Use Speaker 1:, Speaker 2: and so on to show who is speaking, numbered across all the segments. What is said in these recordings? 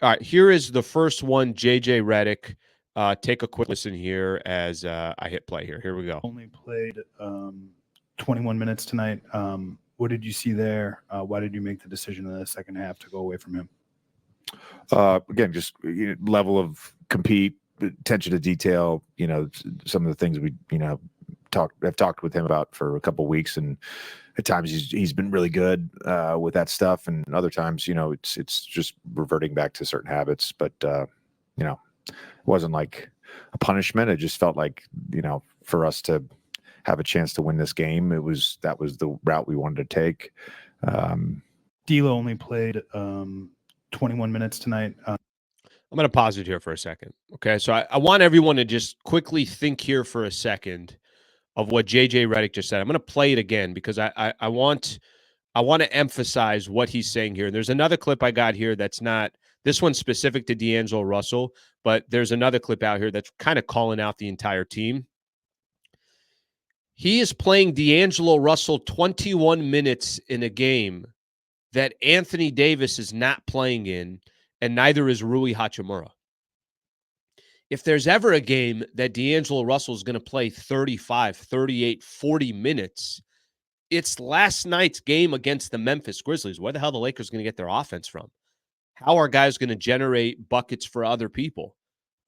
Speaker 1: All right, here is the first one, JJ Redick. Take a quick listen here as I hit play here. Here we go.
Speaker 2: Only played 21 minutes tonight. What did you see there? Why did you make the decision in the second half to go away from him?
Speaker 3: Again, just level of compete, attention to detail. Some of the things we I've talked with him about for a couple of weeks, and at times he's been really good with that stuff, and other times it's just reverting back to certain habits. But it wasn't like a punishment. It just felt like for us to have a chance to win this game, that was the route we wanted to take.
Speaker 2: D'Lo only played 21 minutes tonight.
Speaker 1: I'm going to pause it here for a second. Okay, so I want everyone to just quickly think here for a second of what JJ Redick just said. I'm going to play it again because I want to emphasize what he's saying here. And there's another clip I got here that's not this one's specific to D'Angelo Russell, but there's another clip out here that's kind of calling out the entire team. He is playing D'Angelo Russell 21 minutes in a game that Anthony Davis is not playing in, and neither is Rui Hachimura. If there's ever a game that D'Angelo Russell is going to play 35, 38, 40 minutes, it's last night's game against the Memphis Grizzlies. Where the hell are the Lakers going to get their offense from? How are guys going to generate buckets for other people?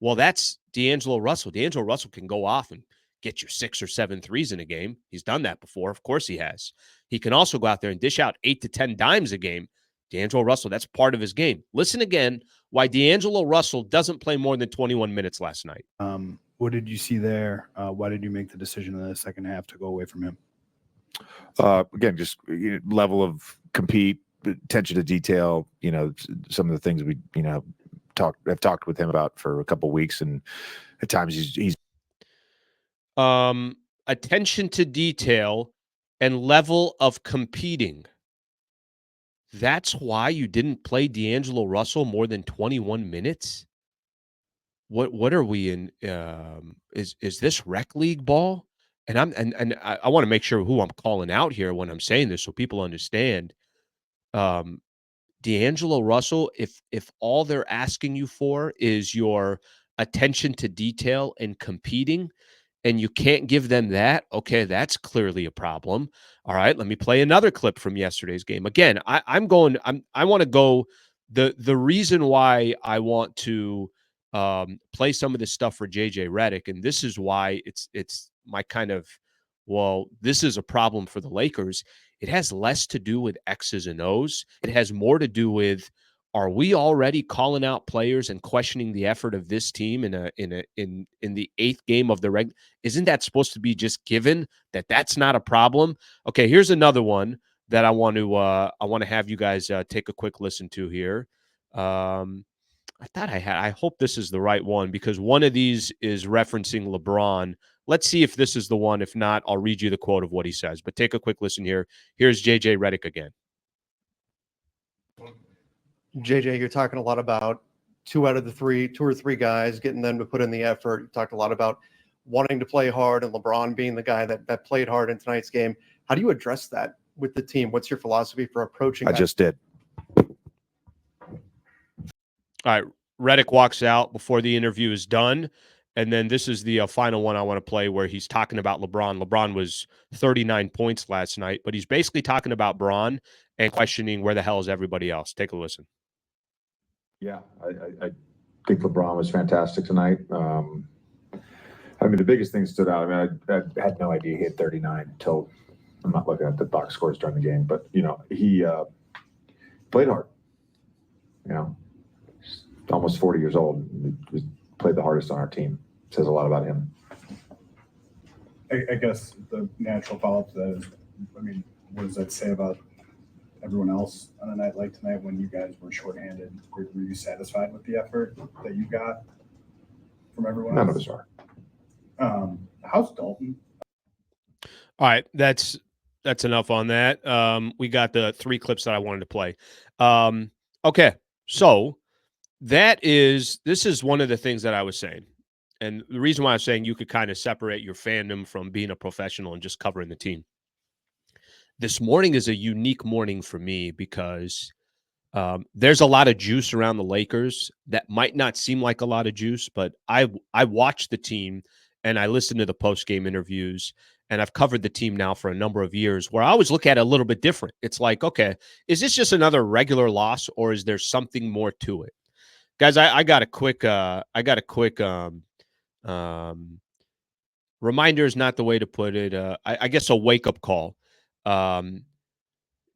Speaker 1: Well, that's D'Angelo Russell. D'Angelo Russell can go off and get you 6 or 7 threes in a game. He's done that before. Of course he has. He can also go out there and dish out 8 to 10 dimes a game. D'Angelo Russell, that's part of his game. Listen again why D'Angelo Russell doesn't play more than 21 minutes last night.
Speaker 2: What did you see there? Why did you make the decision in the second half to go away from him?
Speaker 3: Again, just level of compete, attention to detail. Some of the things we I've talked with him about for a couple of weeks, and at times he's
Speaker 1: attention to detail and level of competing. That's why you didn't play D'Angelo Russell more than 21 minutes? What are we in? Is this rec league ball? And I want to make sure who I'm calling out here when I'm saying this so people understand. D'Angelo Russell, if all they're asking you for is your attention to detail and competing, and you can't give them that, okay, that's clearly a problem. All right, let me play another clip from yesterday's game. Again, I want to go the reason why I want to play some of this stuff for JJ Redick, and this is why it's my kind of, well, this is a problem for the Lakers. It has less to do with X's and O's. It has more to do with, are we already calling out players and questioning the effort of this team in the 8th game of the reg? Isn't that supposed to be just given that that's not a problem? Okay, here's another one that I want to have you guys take a quick listen to here. I hope this is the right one because one of these is referencing LeBron. Let's see if this is the one. If not, I'll read you the quote of what he says. But take a quick listen here. Here's JJ Redick again.
Speaker 4: JJ, you're talking a lot about two or three guys, getting them to put in the effort. You talked a lot about wanting to play hard and LeBron being the guy that played hard in tonight's game. How do you address that with the team? What's your philosophy for approaching that?
Speaker 3: I just did.
Speaker 1: All right, Redick walks out before the interview is done. And then this is the final one I want to play where he's talking about LeBron. LeBron was 39 points last night, but he's basically talking about Bron and questioning where the hell is everybody else. Take a listen.
Speaker 5: Yeah, I think LeBron was fantastic tonight. I mean, the biggest thing stood out. I mean, I had no idea he had 39 until I'm not looking at the box scores during the game, but he played hard. He's almost 40 years old. He played the hardest on our team. Says a lot about him.
Speaker 2: I guess the natural follow-up to that is, I mean, what does that say about everyone else on a night like tonight when you guys were shorthanded? Were you satisfied with the effort that you got from everyone else?
Speaker 5: None of us are.
Speaker 2: How's Dalton?
Speaker 1: All right, that's enough on that. We got the 3 clips that I wanted to play. Okay, so this is one of the things that I was saying. And the reason why I was saying you could kind of separate your fandom from being a professional and just covering the team. This morning is a unique morning for me because There's a lot of juice around the Lakers that might not seem like a lot of juice, but I watch the team and I listen to the post-game interviews, and I've covered the team now for a number of years where I always look at it a little bit different. It's like, okay, is this just another regular loss or is there something more to it? Guys, I got a quick um, reminder is not the way to put it. I guess a wake-up call. Um,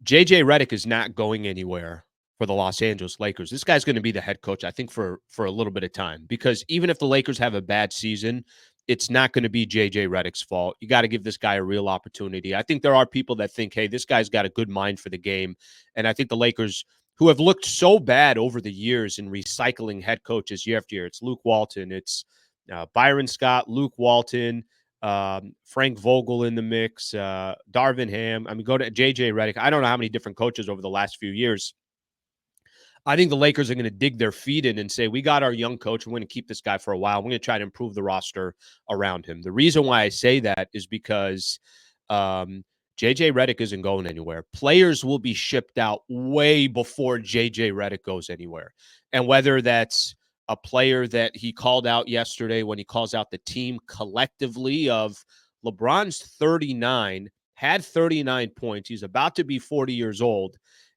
Speaker 1: JJ Redick is not going anywhere for the Los Angeles Lakers. This guy's going to be the head coach, I think, for a little bit of time, because even if the Lakers have a bad season, it's not going to be JJ Redick's fault. You got to give this guy a real opportunity. I think there are people that think, hey, this guy's got a good mind for the game. And I think the Lakers, who have looked so bad over the years in recycling head coaches year after year, it's Luke Walton, it's Byron Scott, Luke Walton, Frank Vogel in the mix, Darvin Ham. I mean, go to JJ Redick. I don't know how many different coaches over the last few years. I think the Lakers are going to dig their feet in and say, we got our young coach. We're going to keep this guy for a while. We're going to try to improve the roster around him. The reason why I say that is because JJ Redick isn't going anywhere. Players will be shipped out way before JJ Redick goes anywhere. And whether that's a player that he called out yesterday when he calls out the team collectively of LeBron's 39, had 39 points. He's about to be 40 years old,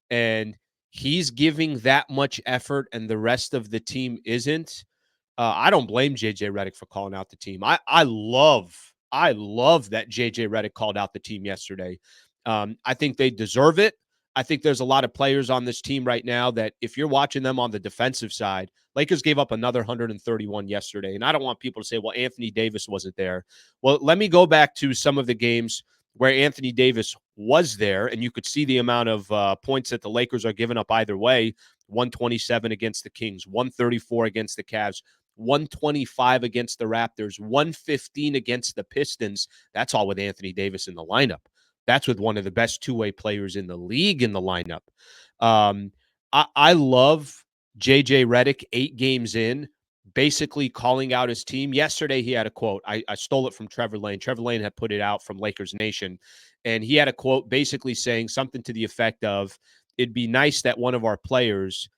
Speaker 1: and he's giving that much effort and the rest of the team isn't. I don't blame JJ Redick for calling out the team. I love that JJ Redick called out the team yesterday. I think they deserve it. I think there's a lot of players on this team right now that if you're watching them on the defensive side, Lakers gave up another 131 yesterday. And I don't want people to say, well, Anthony Davis wasn't there. Well, let me go back to some of the games where Anthony Davis was there, and you could see the amount of points that the Lakers are giving up either way. 127 against the Kings, 134 against the Cavs, 125 against the Raptors, 115 against the Pistons. That's all with Anthony Davis in the lineup. That's with one of the best two-way players in the league in the lineup. I love JJ Redick 8 games in, basically calling out his team. Yesterday, he had a quote. I stole it from Trevor Lane. Trevor Lane had put it out from Lakers Nation, and he had a quote basically saying something to the effect of, it'd be nice that one of our players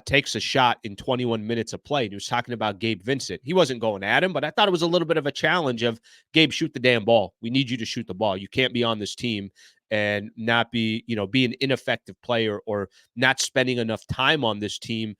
Speaker 1: takes a shot in 21 minutes of play. And he was talking about Gabe Vincent. He wasn't going at him, but I thought it was a little bit of a challenge of, Gabe, shoot the damn ball. We need you to shoot the ball. You can't be on this team and not be an ineffective player or not spending enough time on this team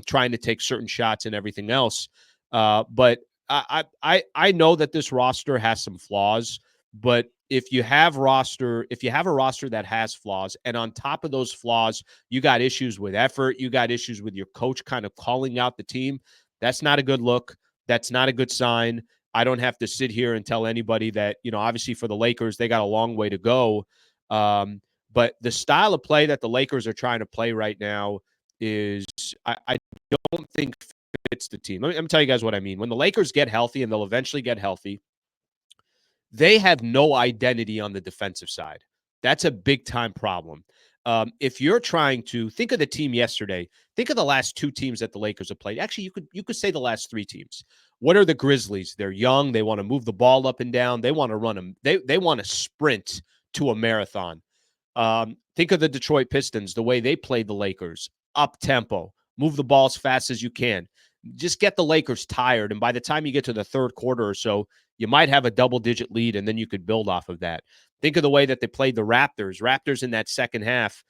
Speaker 1: trying to take certain shots and everything else. But I know that this roster has some flaws, but if you have a roster that has flaws, and on top of those flaws, you got issues with effort, you got issues with your coach kind of calling out the team, that's not a good look. That's not a good sign. I don't have to sit here and tell anybody that, obviously for the Lakers, they got a long way to go. But the style of play that the Lakers are trying to play right now is, I don't think fits the team. Let me tell you guys what I mean. When the Lakers get healthy, and they'll eventually get healthy, they have no identity on the defensive side. That's a big time problem. If you're trying to think of the team yesterday, think of the last 2 teams that the Lakers have played. Actually, you could say the last 3 teams. What are the Grizzlies? They're young. They want to move the ball up and down. They want to run them. They want to sprint to a marathon. Think of the Detroit Pistons, the way they played the Lakers. Up tempo, move the ball as fast as you can. Just get the Lakers tired, and by the time you get to the third quarter or so, you might have a double-digit lead, and then you could build off of that. Think of the way that they played the Raptors. Raptors in that second half,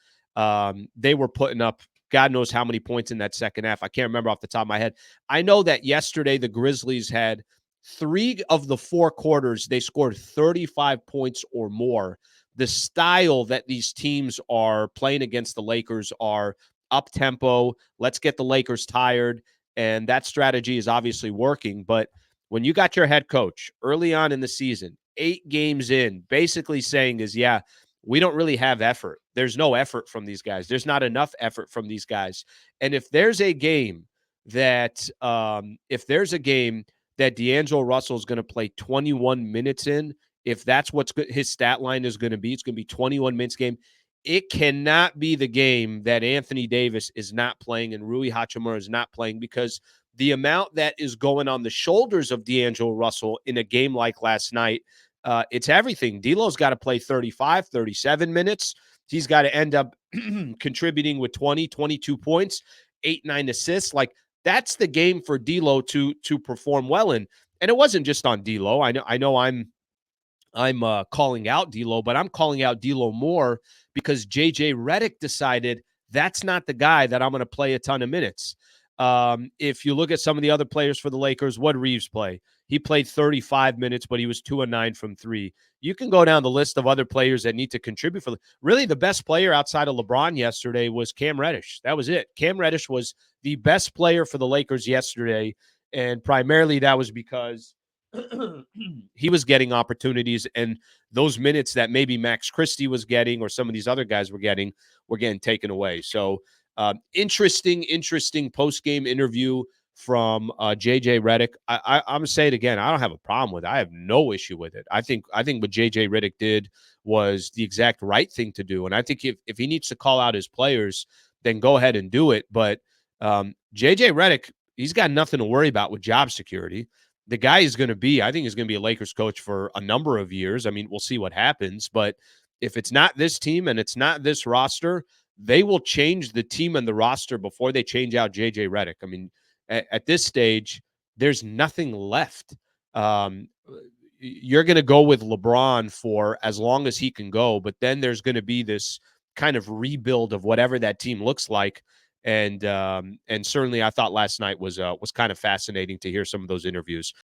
Speaker 1: they were putting up God knows how many points in that second half. I can't remember off the top of my head. I know that yesterday the Grizzlies had 3 of the 4 quarters, they scored 35 points or more. The style that these teams are playing against the Lakers are up-tempo, let's get the Lakers tired, and that strategy is obviously working. But when you got your head coach early on in the season, 8 games in, basically saying is, yeah, we don't really have effort. There's no effort from these guys. There's not enough effort from these guys. And if there's a game that D'Angelo Russell is going to play 21 minutes in, if that's what his stat line is going to be, it's going to be 21 minutes game. It cannot be the game that Anthony Davis is not playing and Rui Hachimura is not playing, because the amount that is going on the shoulders of D'Angelo Russell in a game like last night, it's everything. D'Lo's got to play 35, 37 minutes. he's got to end up contributing with 20, 22 points, 8, 9 assists. Like, that's the game for D'Lo to perform well in. And it wasn't just on D'Lo. I know I'm calling out D'Lo, but I'm calling out D'Lo more because JJ Redick decided that's not the guy that I'm going to play a ton of minutes. If you look at some of the other players for the Lakers, what Reeves play? He played 35 minutes, but he was 2 of 9 from 3. You can go down the list of other players that need to contribute for. Really, the best player outside of LeBron yesterday was Cam Reddish. That was it. Cam Reddish was the best player for the Lakers yesterday, and primarily that was because he was getting opportunities, and those minutes that maybe Max Christie was getting or some of these other guys were getting taken away. So interesting post-game interview from JJ Redick. I'm gonna say it again. I don't have a problem with it. I have no issue with it. I think what JJ Redick did was the exact right thing to do. And I think if he needs to call out his players, then go ahead and do it. But JJ Redick, he's got nothing to worry about with job security. The guy is going to be, I think, is going to be a Lakers coach for a number of years. I mean, we'll see what happens. But if it's not this team and it's not this roster, they will change the team and the roster before they change out JJ Redick. I mean, at this stage, there's nothing left. You're going to go with LeBron for as long as he can go, but then there's going to be this kind of rebuild of whatever that team looks like. And certainly I thought last night was kind of fascinating to hear some of those interviews.